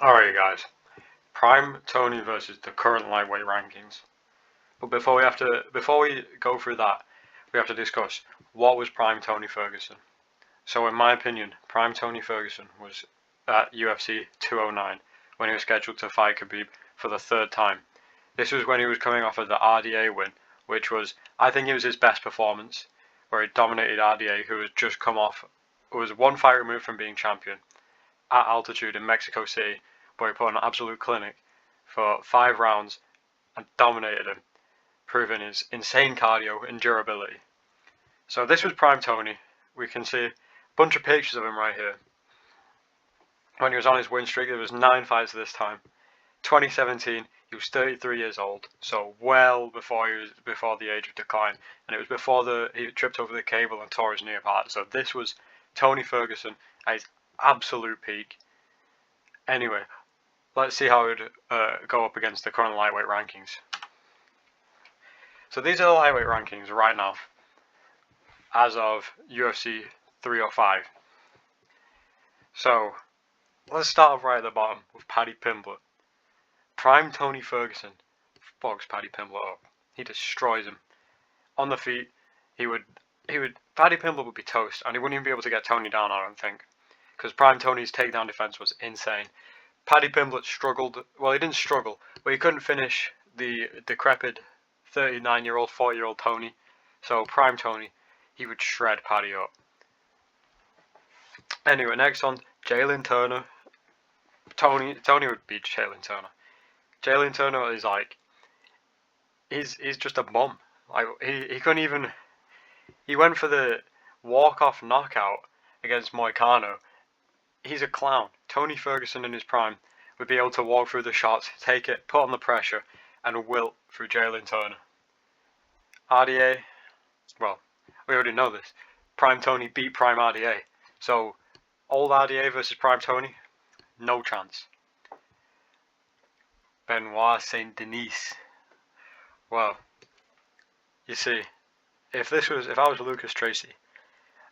Alright guys, Prime Tony versus the current lightweight rankings. But before we go through that, we have to discuss what was Prime Tony Ferguson. So in my opinion, Prime Tony Ferguson was at UFC 209 when he was scheduled to fight Khabib for the third time. This was when he was coming off of the RDA win, which was, I think it was his best performance, where he dominated RDA, who had just come off, was one fight removed from being champion, at altitude in Mexico City, where he put on an absolute clinic for 5 rounds and dominated him, proving his insane cardio and durability. So this was Prime Tony. We can see a bunch of pictures of him right here. When he was on his win streak, there was 9 fights this time. 2017, he was 33 years old, so well before the age of decline, and it was before he tripped over the cable and tore his knee apart. So this was Tony Ferguson at his absolute peak. Anyway, let's see how it would go up against the current lightweight rankings. So these are the lightweight rankings right now, as of UFC 305. So let's start off right at the bottom with Paddy Pimblett. Prime Tony Ferguson fucks Paddy Pimblett up. He destroys him. On the feet, Paddy Pimblett would be toast, and he wouldn't even be able to get Tony down, I don't think, because Prime Tony's takedown defense was insane. Paddy Pimblett struggled. Well, he didn't struggle, but he couldn't finish the decrepit 39-year-old, 40-year-old Tony. So Prime Tony, he would shred Paddy up. Anyway, next on Jalen Turner. Tony would beat Jalen Turner. Jalen Turner is like, he's just a bum. Like he couldn't even. He went for the walk-off knockout against Moicano. He's a clown. Tony Ferguson in his prime would be able to walk through the shots, take it, put on the pressure, and wilt through Jalen Turner. RDA, well, we already know this. Prime Tony beat Prime RDA. So, old RDA versus Prime Tony, no chance. Benoit Saint Denis. Well, you see, if I was Lucas Tracy,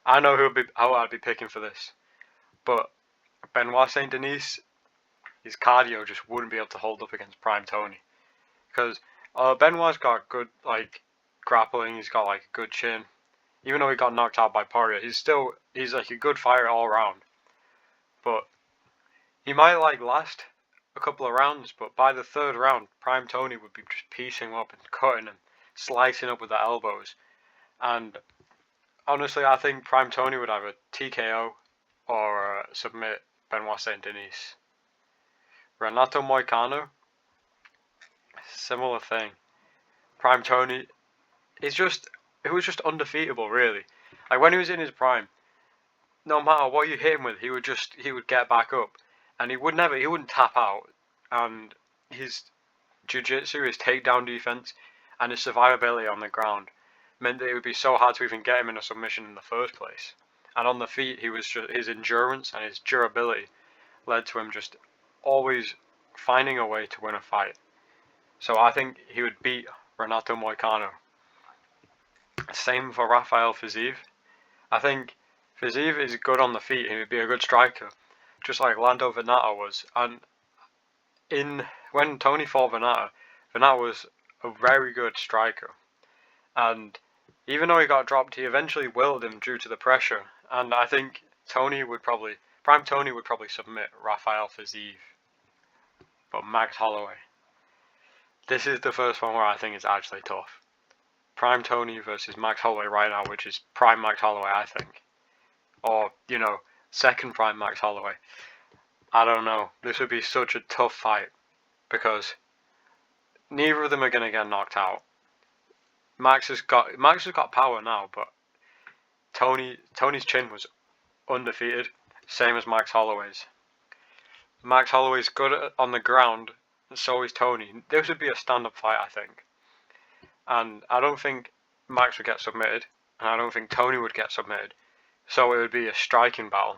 I know who I'd be picking for this. But Benoit Saint Denis, his cardio just wouldn't be able to hold up against Prime Tony, because Benoit's got good grappling. He's got a good chin. Even though he got knocked out by Poirier, he's a good fighter all around. But he might last a couple of rounds, but by the third round, Prime Tony would be just piecing him up and cutting him, slicing up with the elbows. And honestly, I think Prime Tony would either TKO or submit Benoit Saint Denis. Renato Moicano, similar thing. Prime Tony, it was just undefeatable, really. When he was in his prime, no matter what you hit him with, he would get back up, and he wouldn't tap out. And his jiu-jitsu, his takedown defense, and his survivability on the ground meant that it would be so hard to even get him in a submission in the first place. And on the feet, his endurance and his durability led to him just always finding a way to win a fight. So I think he would beat Renato Moicano. Same for Rafael Fiziev. I think Fiziev is good on the feet. He would be a good striker, just like Lando Venata was. And when Tony fought Venata was a very good striker. And even though he got dropped, he eventually willed him due to the pressure. And I think Prime Tony would probably submit Rafael Fiziev. But Max Holloway. This is the first one where I think it's actually tough. Prime Tony versus Max Holloway right now, which is Prime Max Holloway, I think. Or, second Prime Max Holloway. I don't know. This would be such a tough fight, because neither of them are going to get knocked out. Max has got power now, but Tony's chin was undefeated, same as Max Holloway's. Max Holloway's good on the ground, and so is Tony. This would be a stand-up fight, I think. And I don't think Max would get submitted, and I don't think Tony would get submitted. So it would be a striking battle.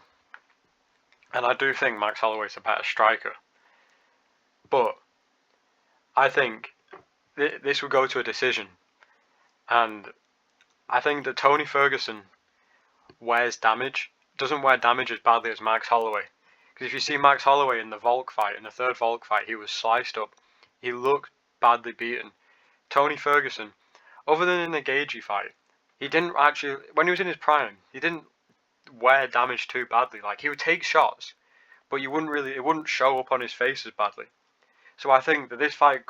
And I do think Max Holloway's a better striker. But I think this would go to a decision. And I think that Tony Ferguson doesn't wear damage as badly as Max Holloway. Because if you see Max Holloway in the Volk fight, in the third Volk fight, he was sliced up. He looked badly beaten. Tony Ferguson, other than in the Gagey fight, he didn't actually, when he was in his prime, he didn't wear damage too badly. Like, he would take shots, but it wouldn't show up on his face as badly. So I think that this fight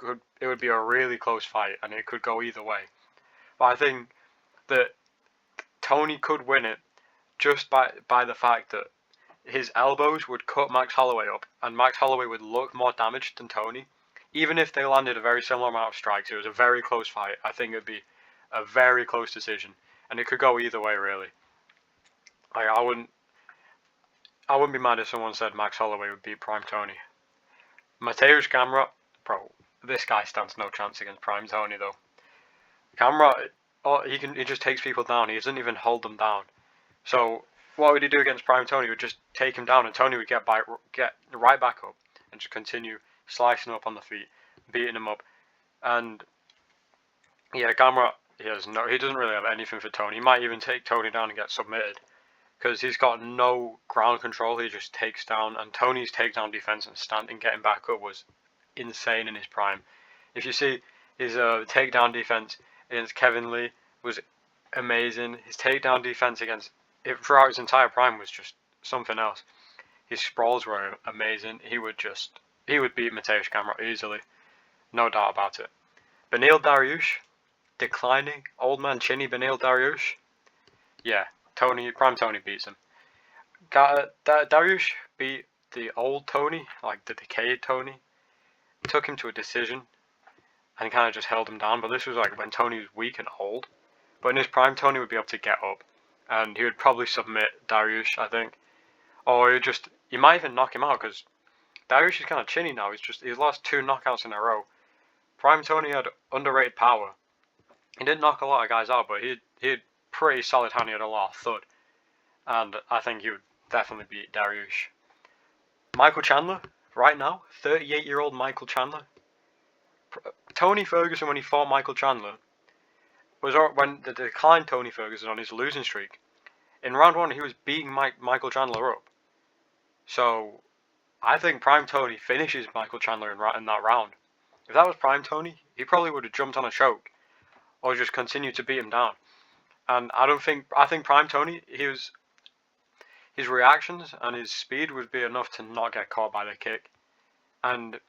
it would be a really close fight, and it could go either way. But I think that Tony could win it just by the fact that his elbows would cut Max Holloway up, and Max Holloway would look more damaged than Tony. Even if they landed a very similar amount of strikes, it was a very close fight. I think it would be a very close decision, and it could go either way, really. I wouldn't be mad if someone said Max Holloway would beat Prime Tony. Mateusz Gamrot, bro, this guy stands no chance against Prime Tony though. Gamrot, he just takes people down. He doesn't even hold them down. So what would he do against Prime Tony? He would just take him down, and Tony would get right back up and just continue slicing him up on the feet, beating him up. And yeah, Gamrot, he doesn't really have anything for Tony. He might even take Tony down and get submitted, because he's got no ground control. He just takes down, and Tony's takedown defense and getting back up was insane in his prime. If you see his takedown defense against Kevin Lee was amazing. His takedown defense throughout his entire prime was just something else. His sprawls were amazing. He would beat Mateusz Gamrot easily, no doubt about it. Beneil Dariush, declining old man chinny Beneil Dariush. Yeah, Prime Tony beats him. Dariush beat the old Tony, like the decayed Tony. Took him to a decision and kind of just held him down. But this was like when Tony was weak and old. But in his prime, Tony would be able to get up, and he would probably submit Dariush, I think. Or he might even knock him out, because Dariush is kind of chinny now. He's lost 2 knockouts in a row. Prime Tony had underrated power. He didn't knock a lot of guys out, but he had pretty solid hand. He had a lot of thud, and I think he would definitely beat Dariush. Michael Chandler, right now, 38-year-old Michael Chandler. Tony Ferguson, when he fought Michael Chandler, was when the declined Tony Ferguson on his losing streak. In round 1, he was beating Michael Chandler up. So I think Prime Tony finishes Michael Chandler in that round. If that was Prime Tony, he probably would have jumped on a choke, or just continued to beat him down. And I think Prime Tony, his reactions and his speed would be enough to not get caught by the kick. And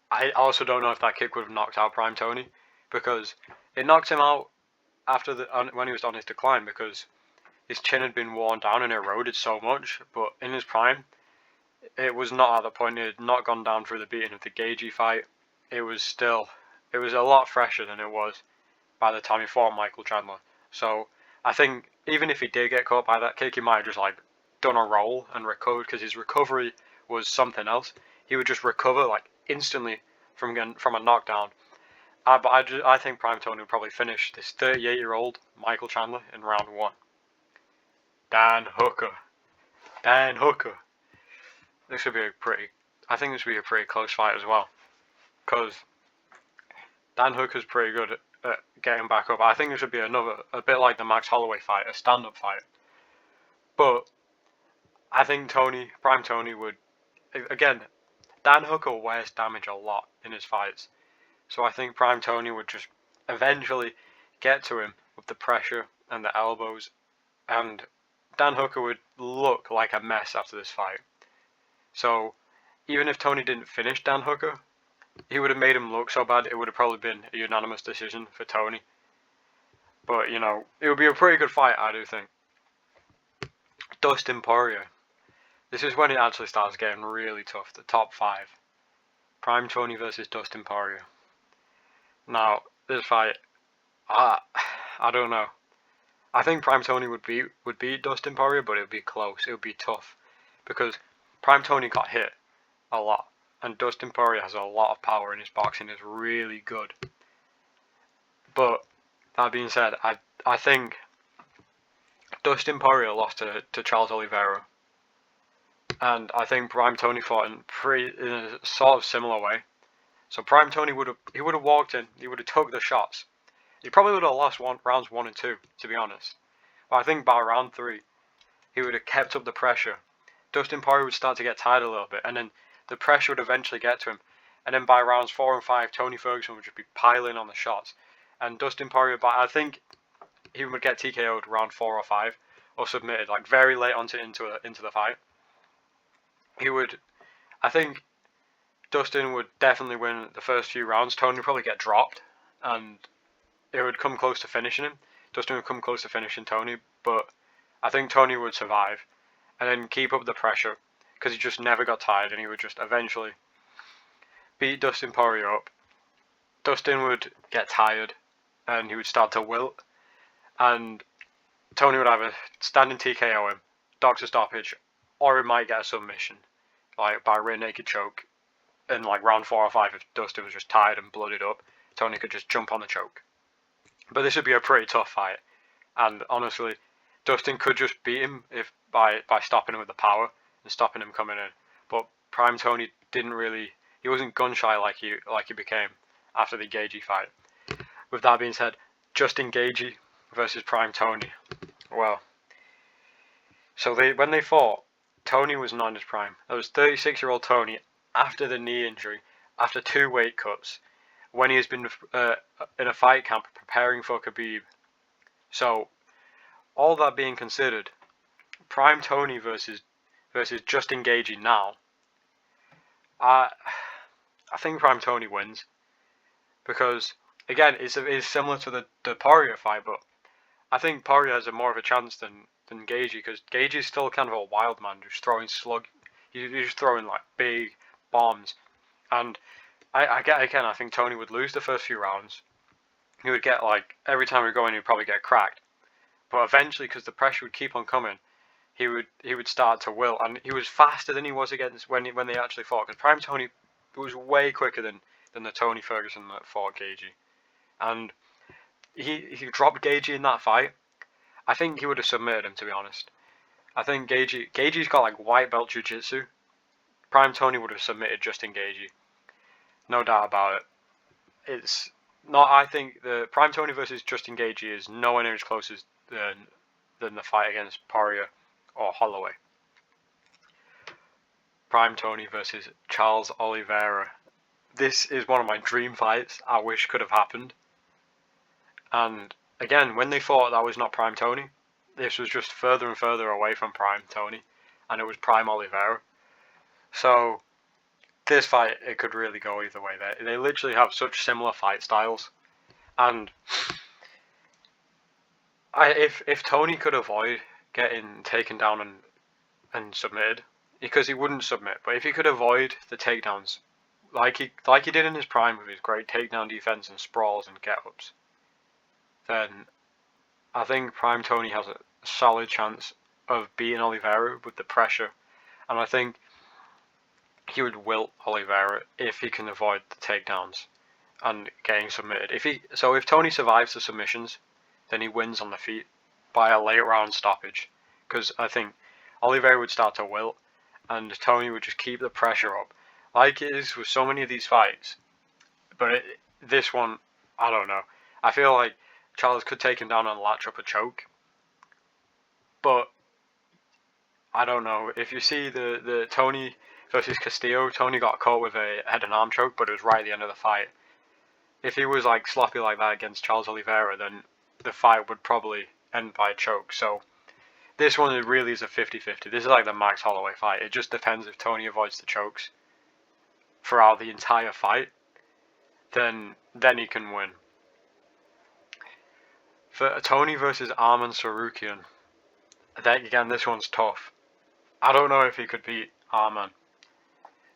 I also don't know if that kick would have knocked out Prime Tony, because it knocked him out when he was on his decline, because his chin had been worn down and eroded so much. But in his prime, it was not at the point. It had not gone down through the beating of the Gagey fight. It was a lot fresher than it was by the time he fought Michael Chandler. So I think even if he did get caught by that kick, he might have just like done a roll and recovered, because his recovery was something else. He would just recover like instantly from a knockdown. But I think Prime Tony would probably finish this 38-year-old Michael Chandler in round 1. Dan Hooker. This would be I think this would be a pretty close fight as well, because Dan Hooker's pretty good at getting back up. I think this would be a bit like the Max Holloway fight, a stand-up fight. But I think Prime Tony would, again, Dan Hooker wears damage a lot in his fights. So I think Prime Tony would just eventually get to him with the pressure and the elbows, and Dan Hooker would look like a mess after this fight. So even if Tony didn't finish Dan Hooker, he would have made him look so bad, it would have probably been a unanimous decision for Tony. But, it would be a pretty good fight, I do think. Dustin Poirier. This is when it actually starts getting really tough, the top 5. Prime Tony versus Dustin Poirier. Now, this fight, I don't know. I think Prime Tony would beat Dustin Poirier, but it would be close. It would be tough, because Prime Tony got hit a lot, and Dustin Poirier has a lot of power in his boxing. Is really good. But that being said, I think Dustin Poirier lost to Charles Oliveira, and I think Prime Tony fought in a sort of similar way. So Prime Tony would have walked in, he would have took the shots. He probably would have lost rounds 1 and 2, to be honest. But I think by round 3, he would have kept up the pressure. Dustin Poirier would start to get tired a little bit, and then the pressure would eventually get to him. And then by rounds 4 and 5, Tony Ferguson would just be piling on the shots. And Dustin Poirier, I think he would get TKO'd round 4 or 5, or submitted like very late into the fight. I think Dustin would definitely win the first few rounds. Tony would probably get dropped, and it would come close to finishing him. Dustin would come close to finishing Tony, but I think Tony would survive and then keep up the pressure because he just never got tired, and he would just eventually beat Dustin Poirier up. Dustin would get tired and he would start to wilt, and Tony would either standing TKO him, doctor stoppage, or he might get a submission, like by a rear naked choke. In like round 4 or 5, if Dustin was just tired and blooded up, Tony could just jump on the choke. But this would be a pretty tough fight, and honestly, Dustin could just beat him if by stopping him with the power and stopping him coming in. But Prime Tony he wasn't gun shy like he became after the Gaethje fight. With that being said, Justin Gaethje versus Prime Tony. Well, so when they fought, Tony was not in his prime. That was 36-year-old Tony after the knee injury, after 2 weight cuts, when he has been in a fight camp preparing for Khabib. So, all that being considered, Prime Tony versus Justin Gaethje now, I think Prime Tony wins, because again it's similar to the Poirier fight, but I think Poirier has more of a chance than Gaethje, because Gaethje is still kind of a wild man, just throwing he's just throwing like big bombs, and I think Tony would lose the first few rounds. He would get like every time we go in, he'd probably get cracked, but eventually, because the pressure would keep on coming, he would start to wilt, and he was faster than he was against when they actually fought. Because Prime Tony was way quicker than the Tony Ferguson that fought Gaethje, and he dropped Gaethje in that fight. I think he would have submitted him, to be honest. I think Gaethje's got like white belt jiu-jitsu. Prime Tony would have submitted Justin Gaethje, no doubt about it. It's not. I think the Prime Tony versus Justin Gaethje is nowhere near as close as than the fight against Poirier or Holloway. Prime Tony versus Charles Oliveira. This is one of my dream fights. I wish could have happened. And again, when they fought, that was not Prime Tony. This was just further and further away from Prime Tony, and it was Prime Oliveira. So this fight, it could really go either way. They literally have such similar fight styles, and if Tony could avoid getting taken down and submitted, because he wouldn't submit, but if he could avoid the takedowns, like he did in his prime with his great takedown defense and sprawls and get-ups, then I think Prime Tony has a solid chance of beating Oliveira with the pressure, and I think he would wilt Oliveira if he can avoid the takedowns and getting submitted. If Tony survives the submissions, then he wins on the feet by a late round stoppage, because I think Oliveira would start to wilt and Tony would just keep the pressure up, like it is with so many of these fights. But this one, I don't know. I feel like Charles could take him down and latch up a choke, but I don't know. If you see the Tony versus Castillo, Tony got caught with a head and arm choke, but it was right at the end of the fight. If he was like sloppy like that against Charles Oliveira, then the fight would probably end by a choke. So this one really is a 50-50. This is like the Max Holloway fight. It just depends if Tony avoids the chokes throughout the entire fight, then he can win. For Tony versus Arman Tsarukyan, again, this one's tough. I don't know if he could beat Arman,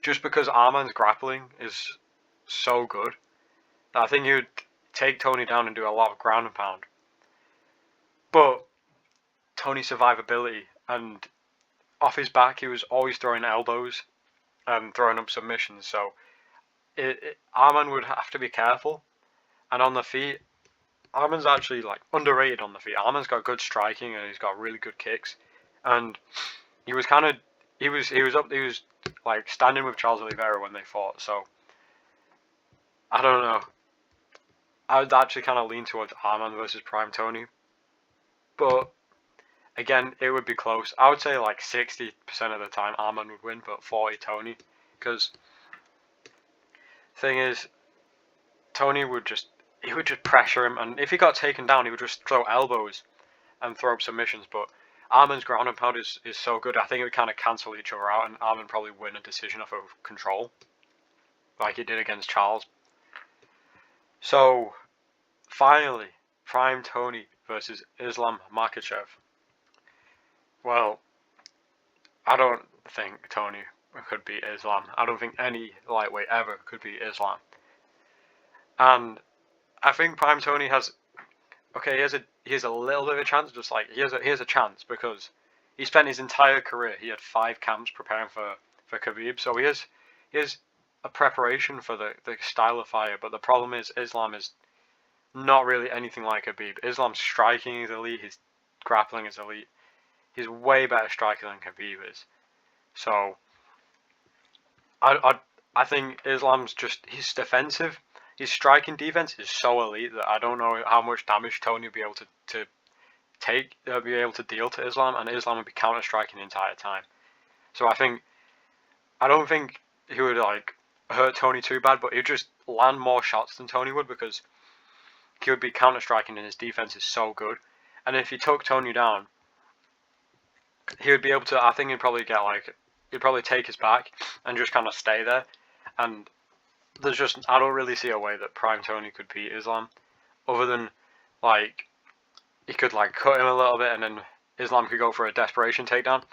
just because Arman's grappling is so good that I think he would take Tony down and do a lot of ground and pound. But Tony's survivability, and off his back he was always throwing elbows and throwing up submissions, so Arman would have to be careful. And on the feet, Arman's actually like underrated on the feet. Arman's got good striking and he's got really good kicks, and he was like standing with Charles Oliveira when they fought. So I don't know. I would actually kind of lean towards Arman versus Prime Tony, but again, it would be close. I would say like 60% of the time Arman would win, but 40 Tony. Because thing is, Tony would just pressure him, and if he got taken down, he would just throw elbows and throw up submissions. But Arman's ground and pound is so good. I think it would kind of cancel each other out, and Arman probably win a decision off of control, like he did against Charles. So finally, Prime Tony versus Islam Makhachev. Well, I don't think Tony could beat Islam. I don't think any lightweight ever could beat Islam. And I think Prime Tony has, okay, he has a little bit of a chance, just like he has a chance because he spent his entire career. He had 5 camps preparing for Khabib, so he has a preparation for the style of fire. But the problem is Islam is not really anything like Khabib. Islam's striking is elite. His grappling is elite. He's way better striker than Khabib is. So I think Islam's just his defensive, his striking defense is so elite that I don't know how much damage Tony will be able to take, be able to deal to Islam, and Islam would be counter striking the entire time. So I don't think he would like hurt Tony too bad, but he'd just land more shots than Tony would because he would be counter striking and his defense is so good. And if he took Tony down, he would be able to. I think he'd probably take his back and just kind of stay there. And I don't really see a way that Prime Tony could beat Islam, other than like he could like cut him a little bit, and then Islam could go for a desperation takedown,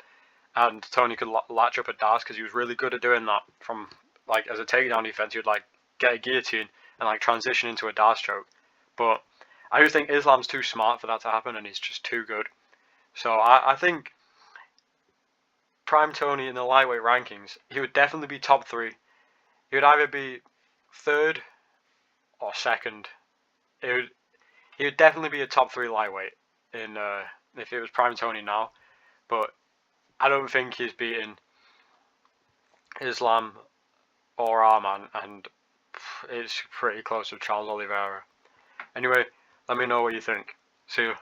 and Tony could latch up a Das because he was really good at doing that. From like as a takedown defense, he'd like get a guillotine and like transition into a Das choke. But I just think Islam's too smart for that to happen, and he's just too good. So I think Prime Tony in the lightweight rankings, he would definitely be top 3. He would either be 3rd or 2nd. He would definitely be a top 3 lightweight in if it was Prime Tony now. But I don't think he's beating Islam or Arman, and it's pretty close with Charles Oliveira. Anyway, let me know what you think. See you.